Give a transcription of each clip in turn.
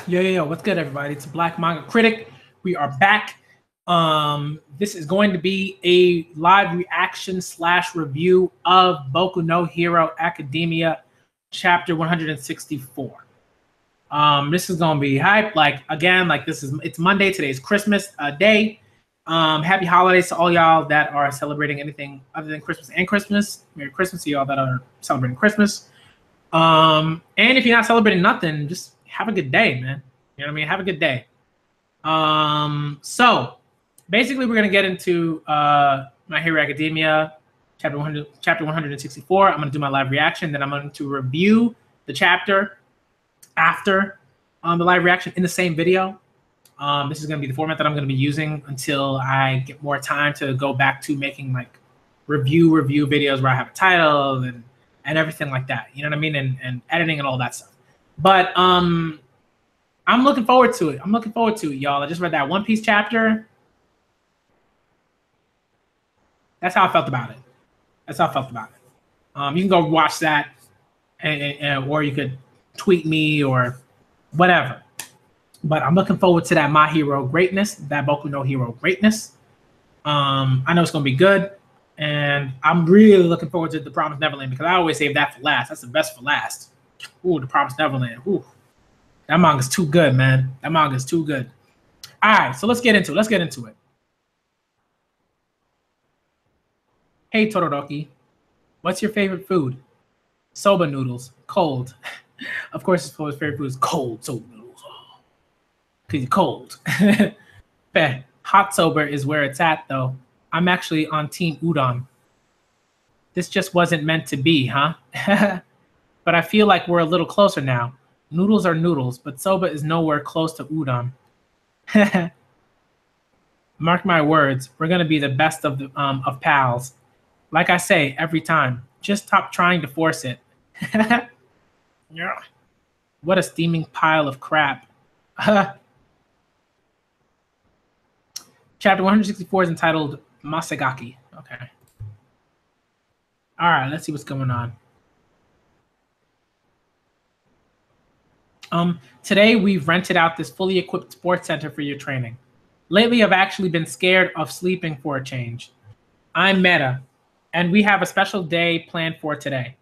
Yo, what's good, everybody? It's Black Manga Critic. We are back. This is going to be a live reaction / review of Boku no Hero Academia, chapter 164. This is gonna be hype. It's Monday. Today's Christmas Day. Happy holidays to all y'all that are celebrating anything other than Christmas and Christmas. Merry Christmas to y'all that are celebrating Christmas. And if you're not celebrating nothing, just have a good day, man. You know what I mean? Have a good day. So basically we're gonna get into My Hero Academia, chapter 164. I'm gonna do my live reaction, then I'm going to review the chapter after the live reaction in the same video. This is gonna be the format that I'm gonna be using until I get more time to go back to making like review videos where I have a title and everything like that. You know what I mean? And editing and all that stuff. But I'm looking forward to it. Y'all. I just read that One Piece chapter. That's how I felt about it. You can go watch that, or you could tweet me or whatever. But I'm looking forward to that My Hero greatness, that Boku no Hero greatness. I know it's gonna be good, and I'm really looking forward to The Promised Neverland because I always save that for last. That's the best for last. Ooh, The Promised Neverland. Ooh, that manga's too good, man. That manga's too good. All right, so let's get into it. Hey, Todoroki, what's your favorite food? Soba noodles, cold. Of course, his favorite food is cold soba noodles. Because you're cold. Hot soba is where it's at, though. I'm actually on Team Udon. This just wasn't meant to be, huh? But I feel like we're a little closer now. Noodles are noodles, but soba is nowhere close to udon. Mark my words, we're gonna be the best of pals. Like I say every time, just stop trying to force it. Yeah. What a steaming pile of crap. Chapter 164 is entitled Masagaki. Okay. All right, let's see what's going on. Today we've rented out this fully equipped sports center for your training. Lately, I've actually been scared of sleeping for a change. I'm Meta, and we have a special day planned for today.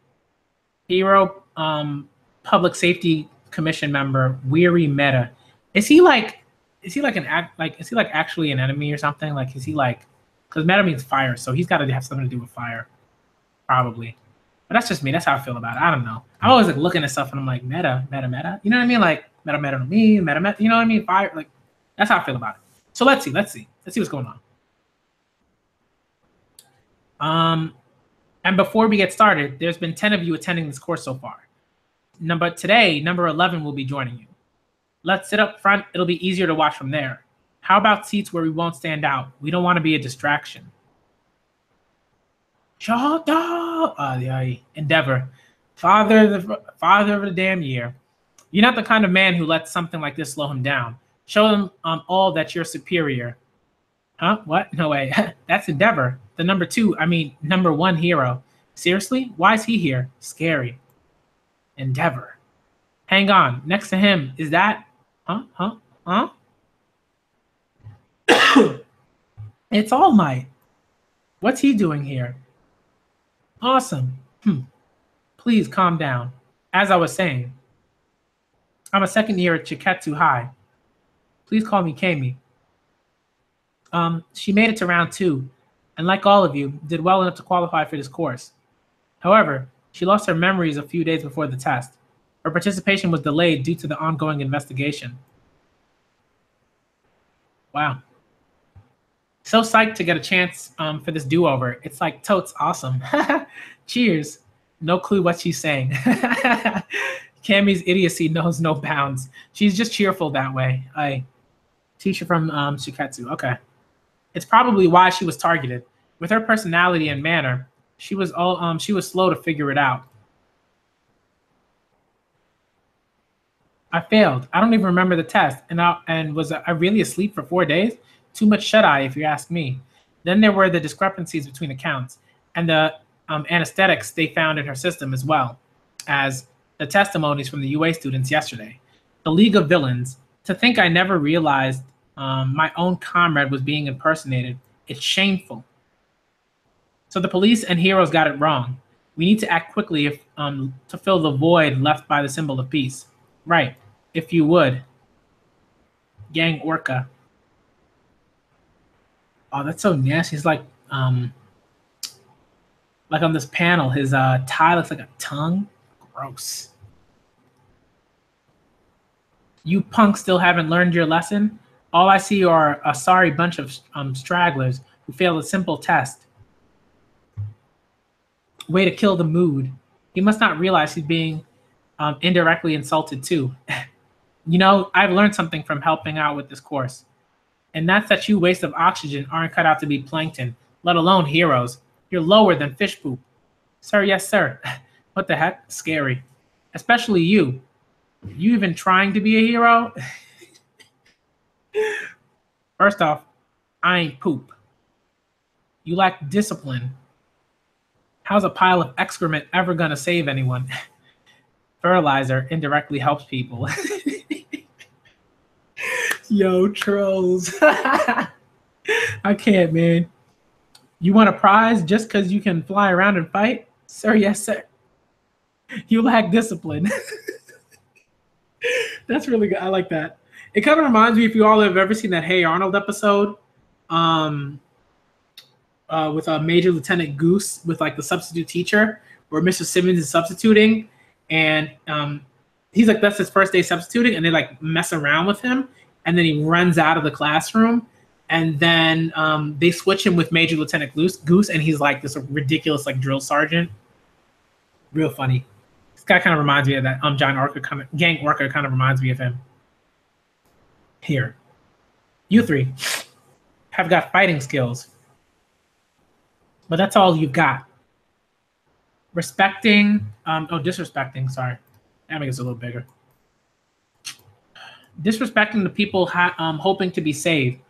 Hero Public Safety Commission member Weary Meta. Is he actually an enemy or something? Like, is he like, because Meta means fire, so he's got to have something to do with fire, probably. But that's just me. That's how I feel about it. I don't know. I'm always like looking at stuff and I'm like, meta. You know what I mean? Like meta to me, meta. You know what I mean? Fire. Like that's how I feel about it. So let's see what's going on. And before we get started, there's been 10 of you attending this course so far. Today, number 11 will be joining you. Let's sit up front. It'll be easier to watch from there. How about seats where we won't stand out? We don't want to be a distraction. Shut up! Endeavor, father of the damn year. You're not the kind of man who lets something like this slow him down. Show them all that you're superior. Huh? What? No way. That's Endeavor, the number 1 hero. Seriously? Why is he here? Scary. Endeavor. Hang on. Next to him, is that? Huh? It's All Might. What's he doing here? Awesome. Please calm down. As I was saying, I'm a second year at Chiketsu High. Please call me Kami. She made it to round 2, and like all of you, did well enough to qualify for this course. However, she lost her memories a few days before the test. Her participation was delayed due to the ongoing investigation. Wow. So psyched to get a chance for this do-over. It's like totes awesome. Cheers. No clue what she's saying. Cammy's idiocy knows no bounds. She's just cheerful that way. Teacher from Shiketsu. Okay. It's probably why she was targeted. With her personality and manner, she was slow to figure it out. I failed. I don't even remember the test. And was I really asleep for 4 days? Too much shut-eye, if you ask me. Then there were the discrepancies between accounts and the anesthetics they found in her system, as well as the testimonies from the UA students yesterday. The League of Villains. To think I never realized my own comrade was being impersonated. It's shameful. So the police and heroes got it wrong. We need to act quickly if to fill the void left by the symbol of peace. Right. If you would. Gang Orca. Oh, that's so nasty. He's like on this panel, his tie looks like a tongue. Gross. You punks still haven't learned your lesson? All I see are a sorry bunch of stragglers who failed a simple test. Way to kill the mood. He must not realize he's being indirectly insulted too. You know, I've learned something from helping out with this course. And that's that you waste of oxygen aren't cut out to be plankton, let alone heroes. You're lower than fish poop. Sir, yes, sir. What the heck? Scary. Especially you. You even trying to be a hero? First off, I ain't poop. You lack discipline. How's a pile of excrement ever gonna save anyone? Fertilizer indirectly helps people. Yo, trolls. I can't, man. You want a prize just because you can fly around and fight? Sir, yes, sir. You lack discipline. That's really good. I like that. It kind of reminds me, if you all have ever seen that Hey Arnold episode with Major Lieutenant Goose with like the substitute teacher, where Mr. Simmons is substituting, and he's like, that's his first day substituting, and they like mess around with him, and then he runs out of the classroom, and then they switch him with Major Lieutenant Goose, and he's like this ridiculous like drill sergeant. Real funny. This guy kind of reminds me of that Gang Orca kind of reminds me of him. Here, you three have got fighting skills, but that's all you've got. Disrespecting, sorry. That makes it a little bigger. Disrespecting the people hoping to be saved.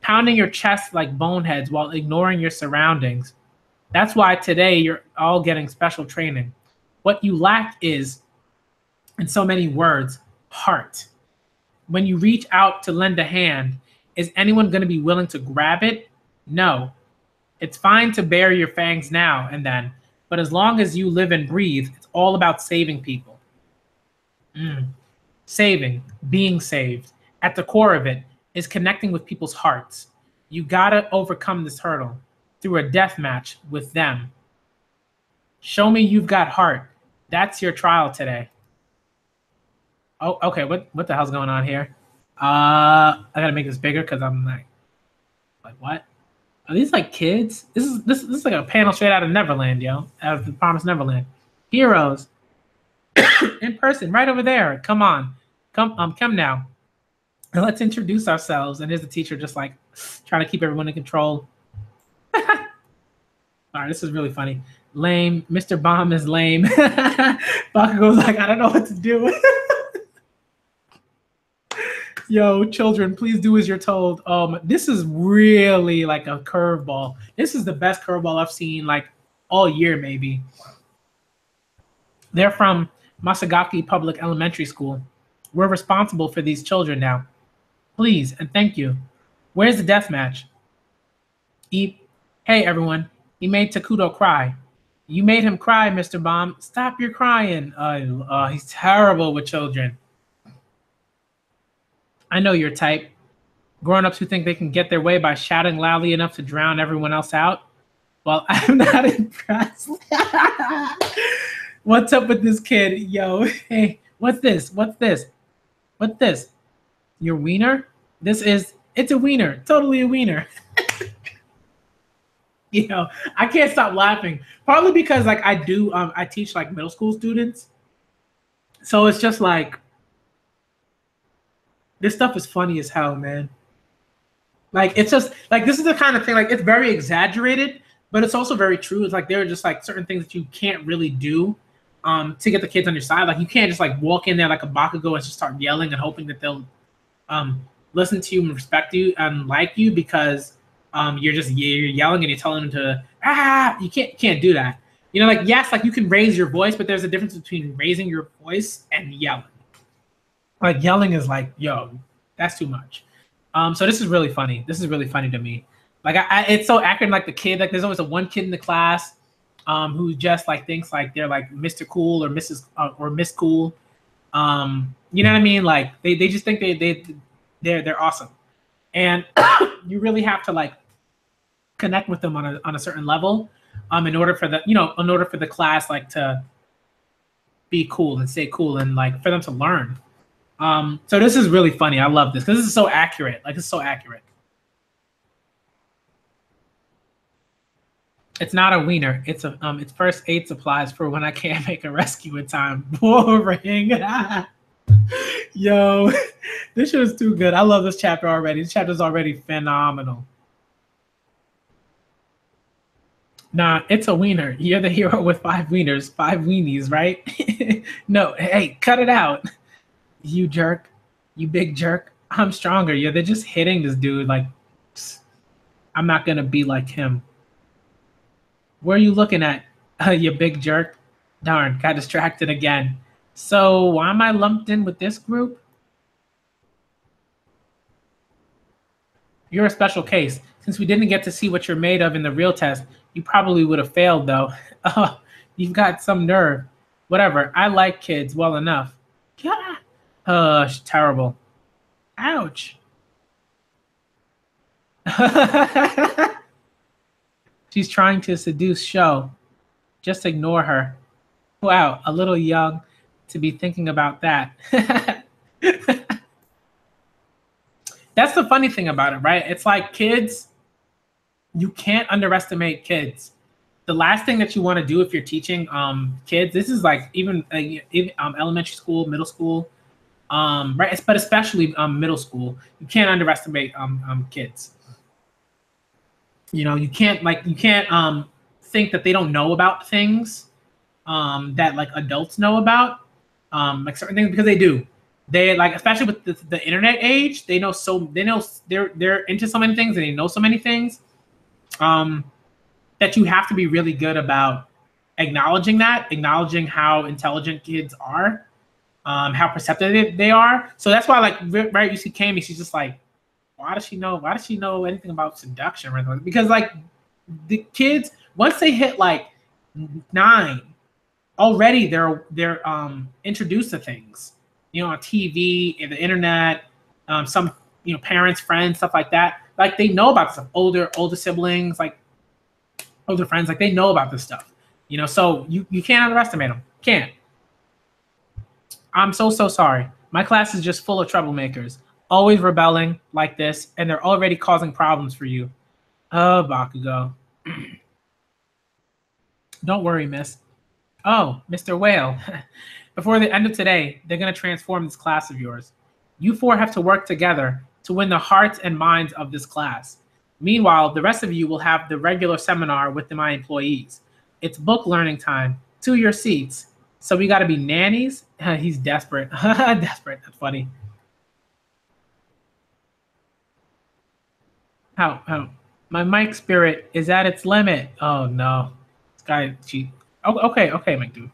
Pounding your chest like boneheads while ignoring your surroundings. That's why today you're all getting special training. What you lack is, in so many words, heart. When you reach out to lend a hand, is anyone going to be willing to grab it? No. It's fine to bare your fangs now and then, but as long as you live and breathe, it's all about saving people. Saving, being saved, at the core of it is connecting with people's hearts. You gotta overcome this hurdle through a death match with them. Show me you've got heart. That's your trial today. Oh, okay. What the hell's going on here? I gotta make this bigger because I'm like what? Are these like kids? This is like a panel straight out of Neverland, yo. Out of the Promised Neverland. Heroes. In person, right over there. Come on. Come now. And let's introduce ourselves. And here's the teacher just like trying to keep everyone in control. All right, this is really funny. Lame. Mr. Bomb is lame. Bakugo's like, I don't know what to do. Yo, children, please do as you're told. This is really like a curveball. This is the best curveball I've seen like all year, maybe. They're from Masagaki Public Elementary School. We're responsible for these children now. Please and thank you. Where's the death match? Hey, everyone. He made Takuto cry. You made him cry, Mr. Bomb. Stop your crying. He's terrible with children. I know your type. Grown-ups who think they can get their way by shouting loudly enough to drown everyone else out. Well, I'm not impressed. What's up with this kid? Yo, hey, what's this? What's this? What's this? Your wiener? It's a wiener. Totally a wiener. You know, I can't stop laughing. Partly because like I teach like middle school students. So it's just like, this stuff is funny as hell, man. Like, it's just like, this is the kind of thing, like, it's very exaggerated, but it's also very true. It's like, there are just like certain things that you can't really do to get the kids on your side. Like, you can't just like walk in there like a Bakugo and just start yelling and hoping that they'll listen to you and respect you and like you because you're yelling and you're telling them to, you can't do that. You know, like, yes, like you can raise your voice, but there's a difference between raising your voice and yelling. Like yelling is like, yo, that's too much. So this is really funny. This is really funny to me. Like it's so accurate. Like the kid, like there's always a one kid in the class, who just like thinks like they're like Mr. Cool or Mrs. Or Miss Cool. You know what I mean? Like they just think they're awesome, and you really have to like connect with them on a certain level, in order for the class like to be cool and stay cool and like for them to learn. So this is really funny. I love this because this is so accurate. Like it's so accurate. It's not a wiener. It's first aid supplies for when I can't make a rescue in time. Boring. Yo, this shit is too good. I love this chapter already. This chapter is already phenomenal. Nah, it's a wiener. You're the hero with 5 wieners, 5 weenies, right? No, hey, cut it out. You jerk. You big jerk. I'm stronger. Yeah, they're just hitting this dude like, psst, I'm not gonna be like him. Where are you looking at, you big jerk? Darn, got distracted again. So why am I lumped in with this group? You're a special case. Since we didn't get to see what you're made of in the real test, you probably would have failed though. Oh, you've got some nerve. Whatever, I like kids well enough. Yeah. Terrible. Ouch. She's trying to seduce Sho. Just ignore her. Wow, a little young to be thinking about that. That's the funny thing about it, right? It's like kids, you can't underestimate kids. The last thing that you want to do if you're teaching kids, this is like even elementary school, middle school, right? But especially middle school, you can't underestimate kids. You can't think that they don't know about things that like adults know about, like certain things, because they do. They like, especially with the internet age, they're into so many things and they know so many things, that you have to be really good about acknowledging how intelligent kids are, how perceptive they are. So that's why, like, right, you see Kami, she's just like, why does she know anything about seduction or anything? Because like the kids, once they hit like 9, already they're introduced to things, on TV, the internet, some parents, friends, stuff like that. Like they know about stuff. Older siblings, like older friends, like they know about this stuff. So you can't underestimate them. Can't. I'm so sorry. My class is just full of troublemakers, always rebelling like this, and they're already causing problems for you. Oh, Bakugo. Don't worry, miss. Oh, Mr. Whale. Before the end of today, they're going to transform this class of yours. You 4 have to work together to win the hearts and minds of this class. Meanwhile, the rest of you will have the regular seminar with my employees. It's book learning time. To your seats. So we got to be nannies? He's desperate. Desperate. That's funny. How? My mic spirit is at its limit. Oh, no. This guy, okay, McDude.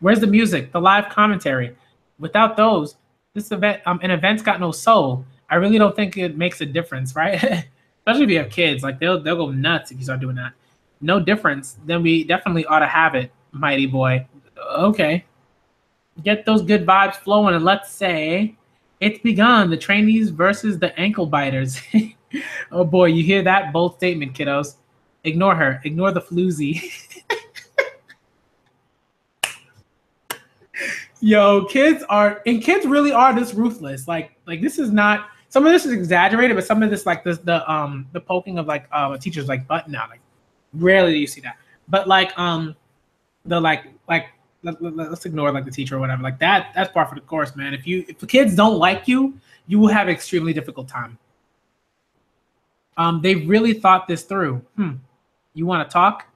Where's the music, the live commentary? Without those, this event, an event's got no soul. I really don't think it makes a difference, right? Especially if you have kids, like they'll go nuts if you start doing that. No difference, then we definitely ought to have it, mighty boy. Okay. Get those good vibes flowing, and let's say it's begun. The trainees versus the ankle biters. Oh boy, you hear that bold statement, kiddos. Ignore her. Ignore the floozy. Yo, kids really are this ruthless. Like this is not, some of this is exaggerated, but some of this, like the poking of like a teacher's like button out. Like rarely do you see that. But like let's ignore like the teacher or whatever. Like that's par for the course, man. If the kids don't like you, you will have an extremely difficult time. They really thought this through. You want to talk?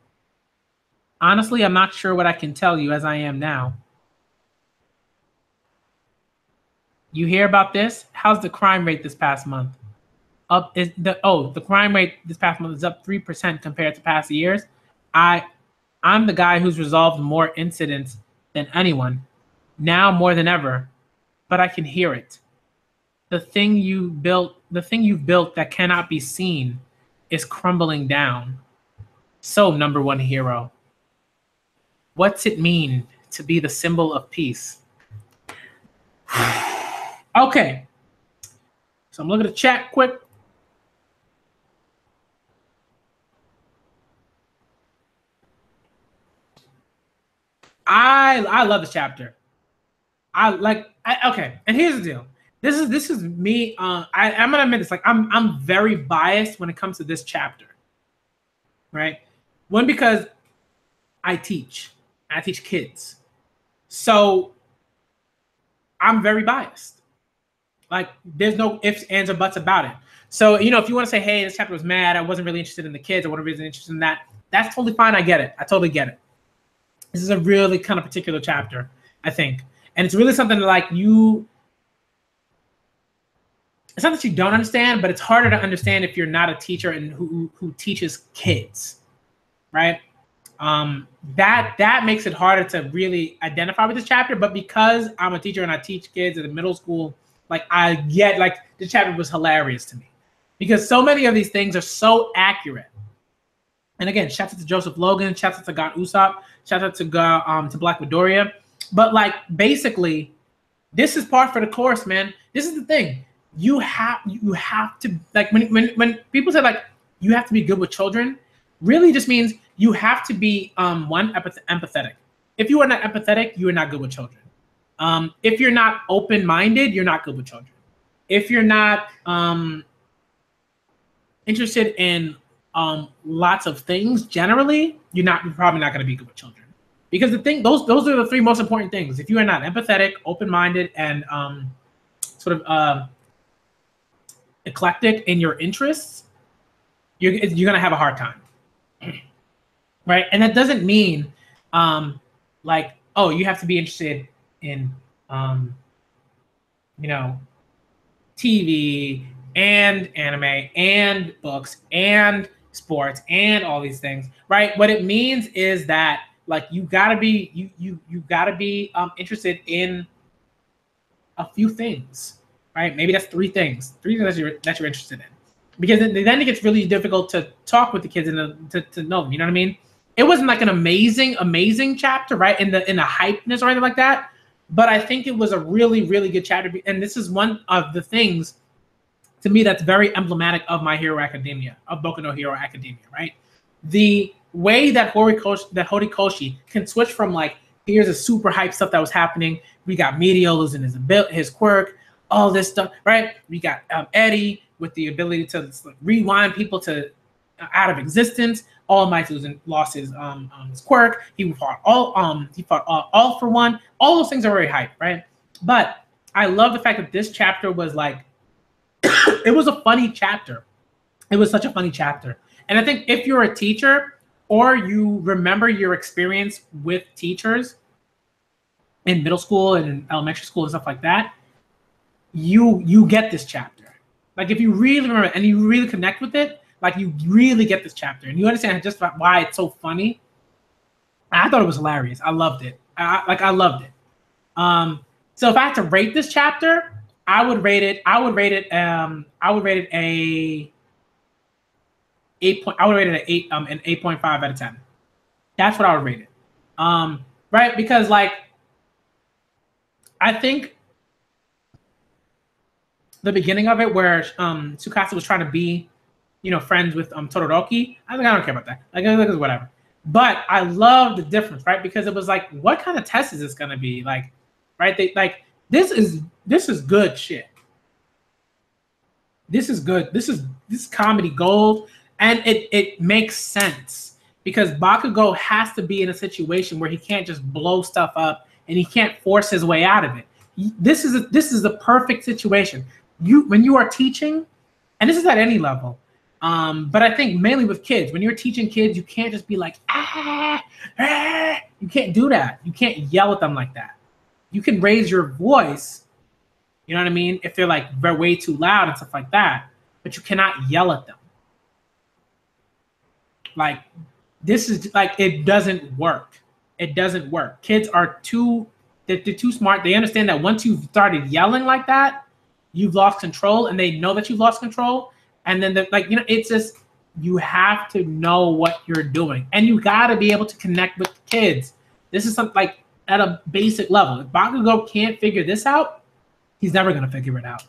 Honestly, I'm not sure what I can tell you as I am now. You hear about this? How's the crime rate this past month? The crime rate this past month is up 3% compared to past years. I'm the guy who's resolved more incidents than anyone, now more than ever. but I can hear it. The thing you've built that cannot be seen is crumbling down. So, number one hero, what's it mean to be the symbol of peace? Okay. So I'm looking at the chat quick. I love this chapter. Okay, and here's the deal. This is me. I'm gonna admit this. Like I'm very biased when it comes to this chapter. Right? One, because I teach kids, so I'm very biased. Like there's no ifs, ands, or buts about it. So if you want to say, hey, this chapter was mad, I wasn't really interested in the kids, I wasn't really interested in that. That's totally fine. I get it. I totally get it. This is a really kind of particular chapter, I think. And it's really something like it's not that you don't understand, but it's harder to understand if you're not a teacher and who teaches kids, right? That makes it harder to really identify with this chapter. But because I'm a teacher and I teach kids at the middle school, like I get, like, the chapter was hilarious to me because so many of these things are so accurate. And again, shout out to Joseph Logan, shout out to God Usopp, shout out to Black Midoriya. But like basically, this is part for the course, man. This is the thing. You have to, like, when people say like you have to be good with children, really just means you have to be empathetic. If you are not empathetic, you are not good with children. If you're not open-minded, you're not good with children. If you're not interested in lots of things generally, you're probably not going to be good with children. Because those are the three most important things. If you are not empathetic, open-minded, and sort of eclectic in your interests, you're going to have a hard time, right? And that doesn't mean like, oh, you have to be interested in TV and anime and books and sports and all these things, right? What it means is that like you gotta be interested in a few things, right? Maybe that's three things that you're interested in, because then it gets really difficult to talk with the kids and to know them. You know what I mean? It wasn't like an amazing chapter, right? In the hypeness or anything like that, but I think it was a really, really good chapter. And this is one of the things to me that's very emblematic of My Hero Academia, of Boku no Hero Academia, right? The way that Horikoshi can switch from like, here's a super hype stuff that was happening. We got Meteor losing his quirk, all this stuff, right? We got Eddie with the ability to rewind people to out of existence. All Might lost his quirk. He fought all for one. All those things are very hype, right? But I love the fact that this chapter was like, it was a funny chapter. It was such a funny chapter. And I think if you're a teacher or you remember your experience with teachers in middle school and in elementary school and stuff like that, you get this chapter. Like if you really remember and you really connect with it, like you really get this chapter and you understand just why it's so funny. I thought it was hilarious. I loved it. I loved it. So if I had to rate this chapter, I would rate it a 8 an 8.5 out of 10. That's what I would rate it. Right? Because like I think the beginning of it where Tsukasa was trying to be, friends with Todoroki, I don't care about that. Like it's whatever. But I love the difference, right? Because it was like, what kind of test is this gonna be? Like, right? This is good shit. This is good. This is comedy gold, and it makes sense because Bakugo has to be in a situation where he can't just blow stuff up and he can't force his way out of it. This is the perfect situation. When you are teaching, and this is at any level, but I think mainly with kids, when you're teaching kids, you can't just be like, you can't do that. You can't yell at them like that. You can raise your voice, you know what I mean? If they're like way too loud and stuff like that, but you cannot yell at them. Like, this is like, it doesn't work. It doesn't work. Kids are too they're too smart. They understand that once you've started yelling like that, you've lost control, and they know that you've lost control. And then it's just, you have to know what you're doing, and you got to be able to connect with kids. This is something like at a basic level. If Bakugo can't figure this out, he's never going to figure it out.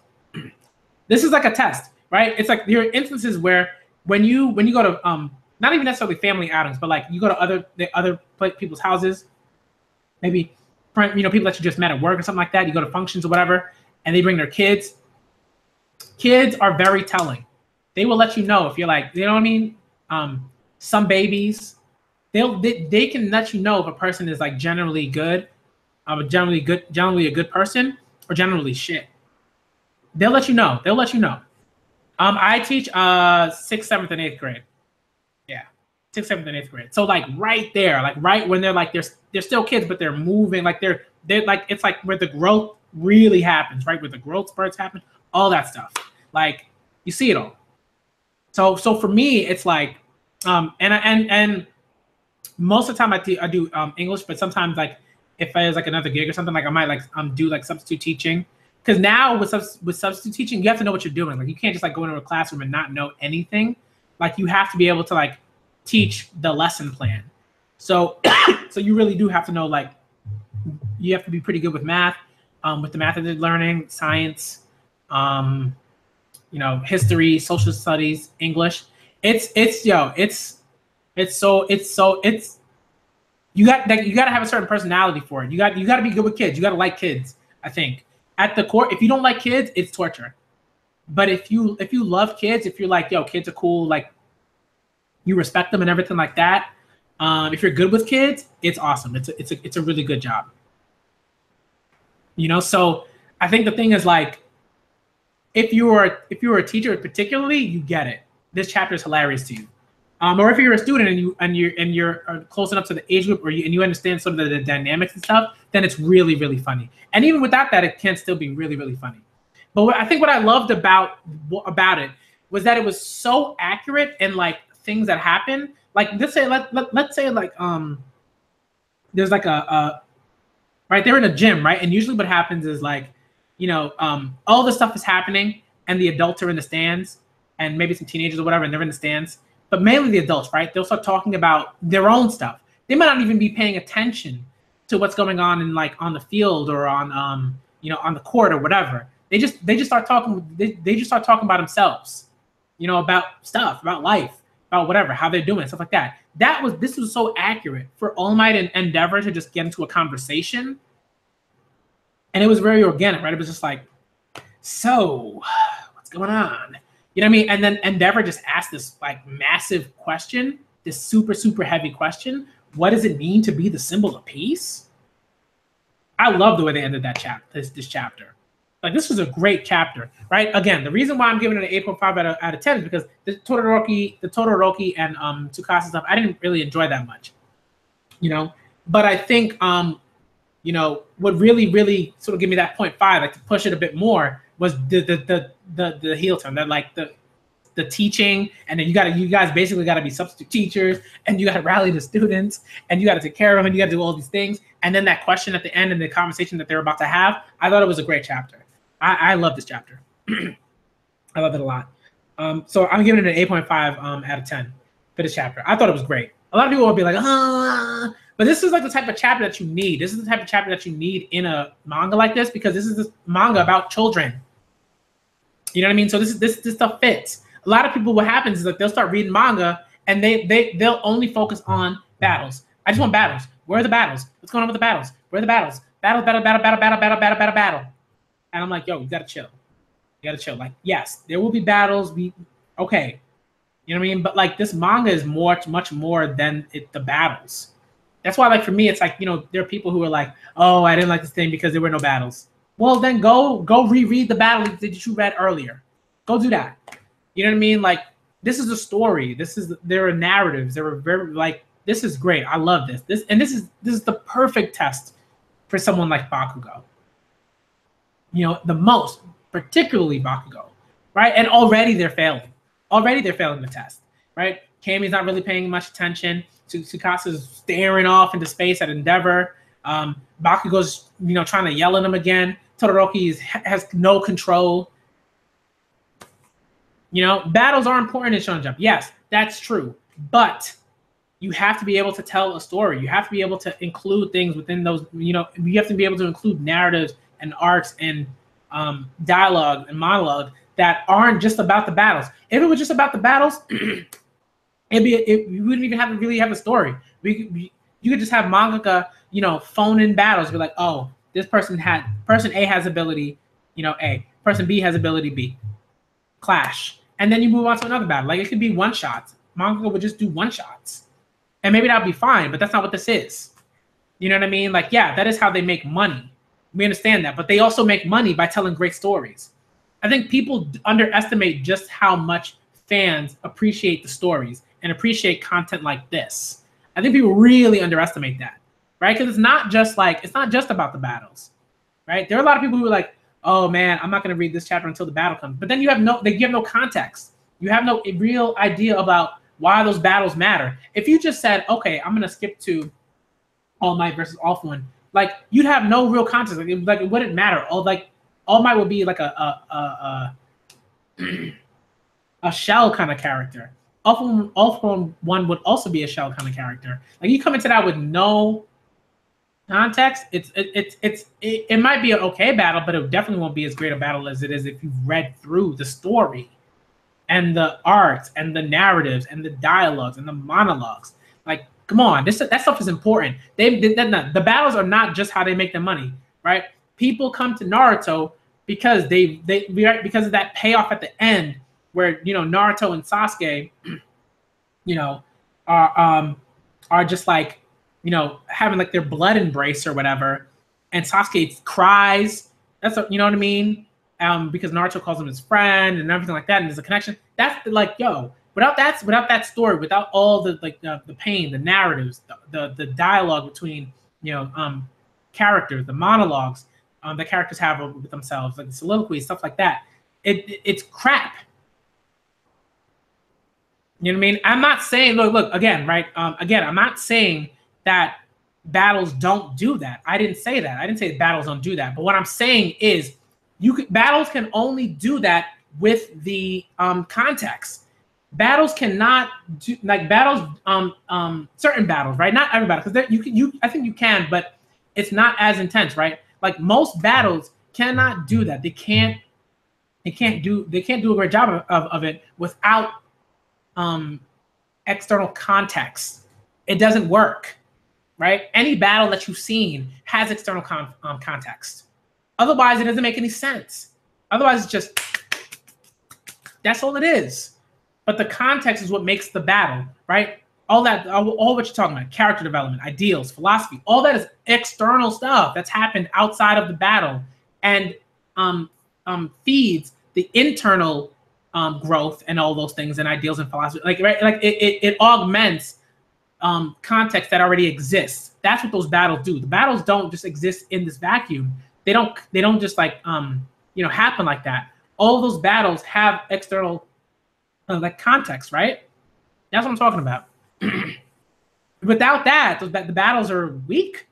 This is like a test, right? It's like there are instances where when you go to not even necessarily family outings, but like you go to other people's houses, maybe people that you just met at work or something like that. You go to functions or whatever, and they bring their kids. Kids are very telling. They will let you know if you're like, you know what I mean? Some babies, they can let you know if a person is like generally good, generally a good person, or generally shit. They'll let you know. They'll let you know. I teach 6th, 7th, and 8th grade. Yeah, 6th, 7th, and 8th grade. So like right there, like right when they're like they're still kids, but they're moving. Like they're like, it's like where the growth really happens, right? Where the growth spurts happen, all that stuff. Like you see it all. So for me, it's like, and most of the time I do English, but sometimes like if there's like another gig or something, like I might like do like substitute teaching. Because now with substitute teaching, you have to know what you're doing. Like you can't just like go into a classroom and not know anything. Like you have to be able to like teach the lesson plan. So so you really do have to know, like you have to be pretty good with math, with the math that they're learning, science, history, social studies, English. You got to have a certain personality for it. You got to be good with kids. You got to like kids, I think. At the core, if you don't like kids, it's torture. But if you love kids, if you're like, yo, kids are cool, like you respect them and everything like that, if you're good with kids, it's awesome. It's a really good job. So I think the thing is like, if you were a teacher particularly, you get it. This chapter is hilarious to you. Or if you're a student and you're close enough to the age group, and you understand sort of the dynamics and stuff, then it's really, really funny. And even without that, it can still be really, really funny. But I think what I loved about it was that it was so accurate, and like things that happen. Like let's say like there's like a right, they're in a gym, right? And usually what happens is like, all this stuff is happening and the adults are in the stands, and maybe some teenagers or whatever, and they're in the stands. But mainly the adults, right? They'll start talking about their own stuff. They might not even be paying attention to what's going on in like on the field or on on the court or whatever. They just start talking. They just start talking about themselves, about stuff, about life, about whatever, how they're doing, stuff like that. This was so accurate for All Might and Endeavor to just get into a conversation, and it was very organic, right? It was just like, so what's going on? You know what I mean? And then Endeavor just asked this like massive question, this super, super heavy question. What does it mean to be the symbol of peace? I love the way they ended that chapter, this chapter. Like this was a great chapter, right? Again, the reason why I'm giving it an 8.5 out of 10 is because the Todoroki and Tsukasa stuff, I didn't really enjoy that much. But I think what really, really sort of give me that 0.5, like to push it a bit more, was the heel turn, that like the teaching, and then you guys basically got to be substitute teachers, and you got to rally the students, and you got to take care of them, and you got to do all these things, and then that question at the end and the conversation that they're about to have. I thought it was a great chapter. I love this chapter. I love it a lot. So I'm giving it an 8.5 out of 10 for this chapter. I thought it was great. A lot of people will be like, but this is like the type of chapter that you need. This is the type of chapter that you need in a manga like this, because this is this manga about children. You know what I mean? So this stuff fits. A lot of people, what happens is like they'll start reading manga and they'll only focus on battles. I just want battles. Where are the battles? What's going on with the battles? Where are the battles? Battle. And I'm like, yo, you gotta chill. You gotta chill. Like, yes, there will be battles. Okay. You know what I mean? But like this manga is much more than the battles. That's why, like, for me, it's like, there are people who are like, oh, I didn't like this thing because there were no battles. Well, then go reread the battle that you read earlier. Go do that. You know what I mean? Like, this is a story. There are narratives. There are very, like, this is great. I love this. This is the perfect test for someone like Bakugo. The most, particularly Bakugo, right? And already they're failing. Already they're failing the test, right? Kami's not really paying much attention. Tsukasa's staring off into space at Endeavor. Bakugo's, trying to yell at him again. Todoroki has no control. Battles are important in Shonen Jump. Yes, that's true. But you have to be able to tell a story. You have to be able to include things within those, you have to be able to include narratives and arcs and dialogue and monologue that aren't just about the battles. If it was just about the battles, we wouldn't even have to really have a story. You could just have mangaka, phone in battles. Be like, oh, this person A has ability, A. Person B has ability B. Clash. And then you move on to another battle. Like, it could be one shots. Mangaka would just do one shots. And maybe that'll be fine, but that's not what this is. You know what I mean? Like, yeah, that is how they make money. We understand that. But they also make money by telling great stories. I think people underestimate just how much fans appreciate the stories and appreciate content like this. I think people really underestimate that, right? Because it's not just about the battles, right? There are a lot of people who are like, oh man, I'm not going to read this chapter until the battle comes. But then they give no context. You have no real idea about why those battles matter. If you just said, okay, I'm going to skip to All Might versus All For One, like, you'd have no real context. Like, it wouldn't matter. All Might would be like a shell kind of character. All For One would also be a shell kind of character. Like, you come into that with no context, it might be an okay battle, but it definitely won't be as great a battle as it is if you've read through the story and the arcs and the narratives and the dialogues and the monologues. Like, come on, that stuff is important. The battles are not just how they make their money, right? People come to Naruto because because of that payoff at the end where Naruto and Sasuke, are just like, having like their blood embrace or whatever, and Sasuke cries. That's you know what I mean? Because Naruto calls him his friend and everything like that, and there's a connection. That's like, without that story, without all the the pain, the narratives, the dialogue between characters, the monologues the characters have with themselves, like the soliloquy, stuff like that, it's crap. You know what I mean? I'm not saying look again, right? Again, I'm not saying that battles don't do that. I didn't say that. I didn't say battles don't do that. But what I'm saying is battles can only do that with the context. Battles cannot do battles, certain battles, right? Not every battle, because I think you can, but it's not as intense, right? Like, most battles cannot do that. They can't do a great job of it without external context. It doesn't work, right? Any battle that you've seen has external context. Otherwise, it doesn't make any sense. Otherwise, it's just, that's all it is. But the context is what makes the battle, right? All what you're talking about, character development, ideals, philosophy, all that is external stuff that's happened outside of the battle and feeds the internal growth and all those things and ideals and philosophy. Like, right? Like, it augments context that already exists. That's what those battles do. The battles don't just exist in this vacuum. They don't just like happen like that. All those battles have external like context, right? That's what I'm talking about. Without that, the battles are weak.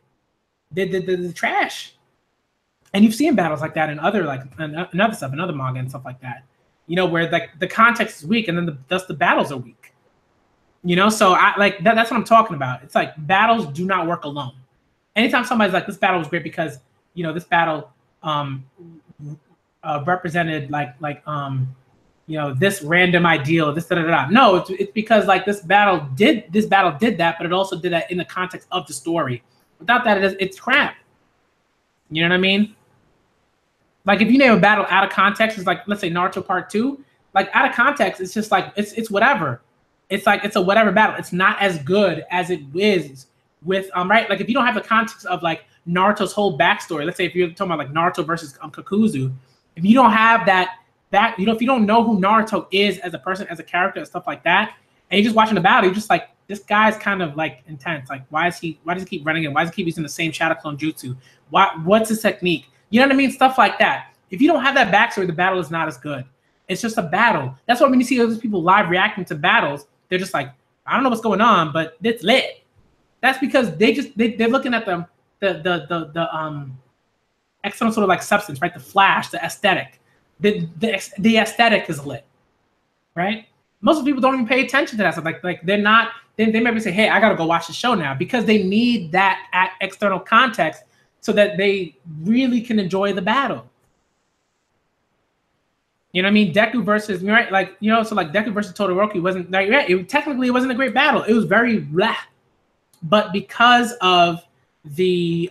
They're trash. And you've seen battles like that in other stuff, in other manga and stuff like that. Where like the context is weak, and then the battles are weak. So I like that. That's what I'm talking about. It's like battles do not work alone. Anytime somebody's like, this battle was great because this battle represented this random ideal, this da-da-da. No, it's because like this battle did that, but it also did that in the context of the story. Without that, it's crap. You know what I mean? Like, if you name a battle out of context, it's like, let's say Naruto Part 2, like, out of context, it's just like, it's whatever. It's like, it's a whatever battle. It's not as good as it is with, right? Like, if you don't have the context of like Naruto's whole backstory, let's say if you're talking about like Naruto versus Kakuzu, if you don't have that, if you don't know who Naruto is as a person, as a character, and stuff like that, and you're just watching the battle, you're just like, this guy's kind of like intense. Like, why does he keep running in? Why does he keep using the same shadow clone jutsu? What's his technique? You know what I mean? Stuff like that. If you don't have that backstory, the battle is not as good. It's just a battle. That's why when you see those people live reacting to battles, they're just like, I don't know what's going on, but it's lit. That's because they're looking at the the external sort of like substance, right? The flash, the aesthetic. The aesthetic is lit, right? Most people don't even pay attention to that stuff. Like they're not. They maybe say, "Hey, I gotta go watch the show now," because they need that external context so that they really can enjoy the battle. You know what I mean? Deku versus, right? Like, you know, so like Deku versus Todoroki wasn't like, yeah, technically it wasn't a great battle. It was very blah. But because of the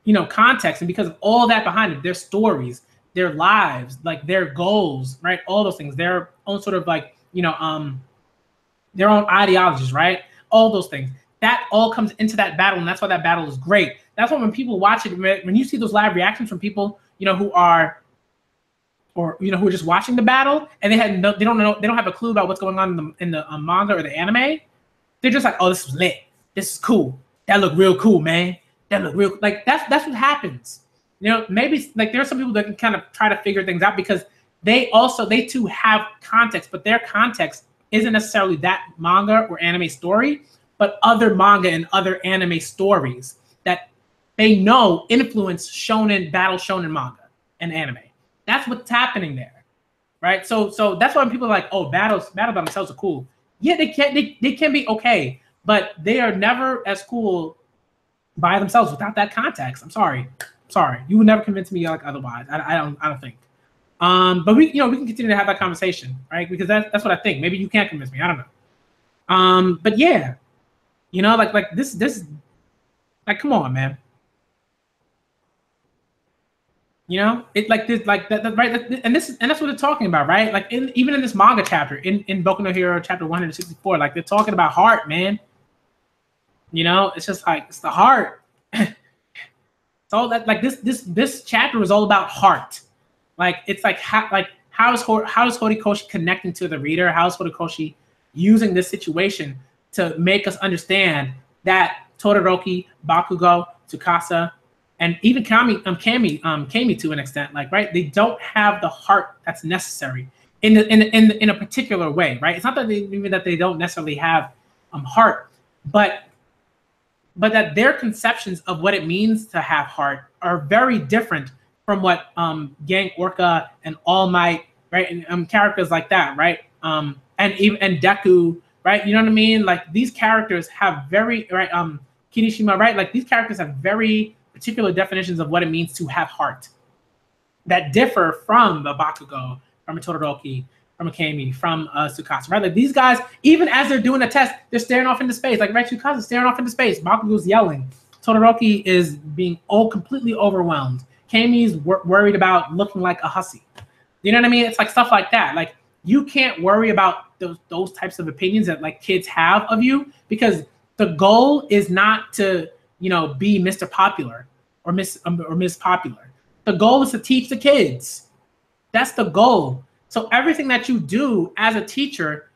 you know, context, and because of all that behind it, their stories, their lives, like their goals, right? All those things, their own sort of like, you know, their own ideologies, right? All those things. That all comes into that battle, and that's why that battle is great. That's why when people watch it, when you see those live reactions from people, you know, who are, or you know, who are just watching the battle, and they don't have a clue about what's going on in the manga or the anime. They're just like, oh, this was lit. This is cool. That looked real cool, man. That looked real. Like that's what happens. You know, maybe like there are some people that can kind of try to figure things out because they too have context, but their context isn't necessarily that manga or anime story, but other manga and other anime stories that they know influence battle shonen manga and anime. That's what's happening there, right? So that's why people are like, oh, battle by themselves are cool. Yeah, they can be okay, but they are never as cool by themselves without that context. I'm sorry, you would never convince me like otherwise. I don't think. But we can continue to have that conversation, right? Because that's what I think. Maybe you can't convince me. I don't know. But yeah, you know, like this, like, come on, man. You know, it like this, like that, right? And that's what they're talking about, right? Like even in this manga chapter, in Boku no Hero chapter 164, like they're talking about heart, man. You know, it's just like it's the heart. So that like this chapter is all about heart. Like it's like how is Horikoshi connecting to the reader? How is Horikoshi using this situation to make us understand that Todoroki, Bakugo, Tsukasa, and even Kami to an extent, like, right? They don't have the heart that's necessary in a particular way, right? It's not that they don't necessarily have heart, but that their conceptions of what it means to have heart are very different from what Gang Orca and All Might, right, and characters like that, right, and Deku, right, you know what I mean? Like these characters have very Kirishima, right, like these characters have very particular definitions of what it means to have heart that differ from the Bakugo, from a Todoroki, from a Kami, from Tsukasa, right? Like these guys, even as they're doing a test, they're staring off into space. Like, right, Tsukasa's staring off into space. Bakugo's yelling. Todoroki is being completely overwhelmed. Kami's worried about looking like a hussy. You know what I mean? It's like stuff like that. Like you can't worry about those types of opinions that like kids have of you, because the goal is not to, you know, be Mr. Popular or Miss Popular. The goal is to teach the kids. That's the goal. So everything that you do as a teacher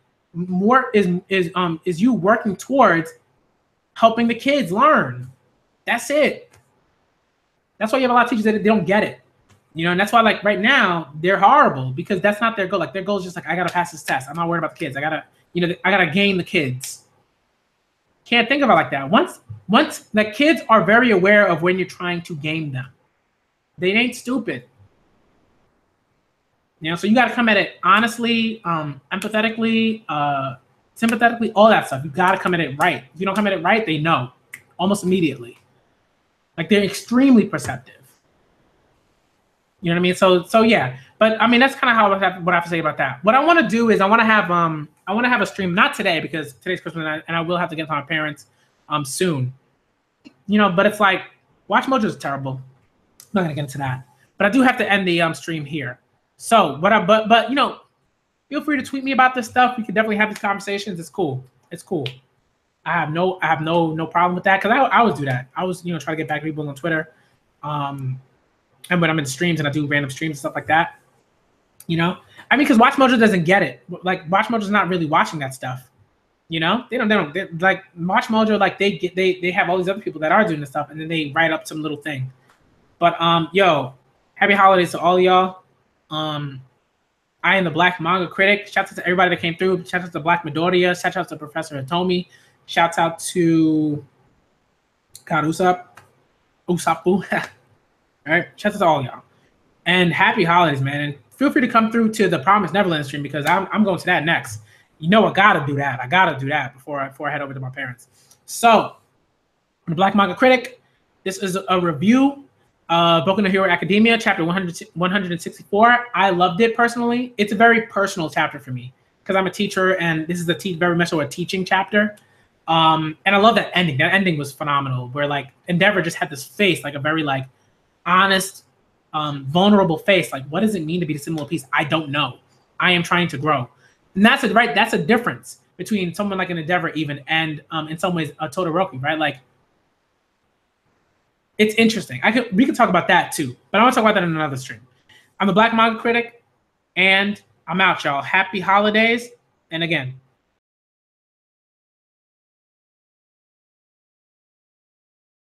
is you working towards helping the kids learn. That's it. That's why you have a lot of teachers that they don't get it. You know, and that's why like right now they're horrible, because that's not their goal. Like their goal is just like, I gotta pass this test. I'm not worried about the kids. I gotta gain the kids. Can't think about it like that. Once the kids are very aware of when you're trying to game them. They ain't stupid. You know, so you got to come at it honestly, empathetically, sympathetically, all that stuff. You got to come at it right. If you don't come at it right, they know almost immediately. Like they're extremely perceptive. You know what I mean? So yeah. But I mean, that's kind of what I have to say about that. What I want to do is I want to have a stream, not today because today's Christmas and I will have to get to my parents soon. You know, but it's like Watch Mojo is terrible. I'm not gonna get into that. But I do have to end the stream here. So, but you know, feel free to tweet me about this stuff. We can definitely have these conversations. It's cool. It's cool. I have no problem with that, because I always do that. I always, you know, try to get back to people on Twitter. And when I'm in streams and I do random streams and stuff like that, you know, I mean, because Watch Mojo doesn't get it. Like Watch Mojo's not really watching that stuff. You know, they don't like Watch Mojo. Like they have all these other people that are doing this stuff, and then they write up some little thing. But yo, happy holidays to all of y'all. I am the Black Manga Critic. Shout out to everybody that came through. Shout out to Black Midoriya. Shout out to Professor Hitomi. Shout out to God, Usopp. Usapu. All right. Shout out to all y'all. And happy holidays, man. And feel free to come through to the Promised Neverland stream because I'm going to that next. You know I gotta do that. I gotta do that before I head over to my parents. So, the Black Manga Critic, this is a review of Boku no Hero Academia, chapter 164. I loved it personally. It's a very personal chapter for me because I'm a teacher and this is very much so a teaching chapter. And I love that ending. That ending was phenomenal where like Endeavor just had this face, like a very like honest, vulnerable face. Like, what does it mean to be the symbol of peace? I don't know. I am trying to grow. And that's a difference between someone like an Endeavor even and in some ways a Todoroki, right? Like it's interesting. We could talk about that too, but I want to talk about that in another stream. I'm the Black Manga Critic, and I'm out, y'all. Happy holidays. And again,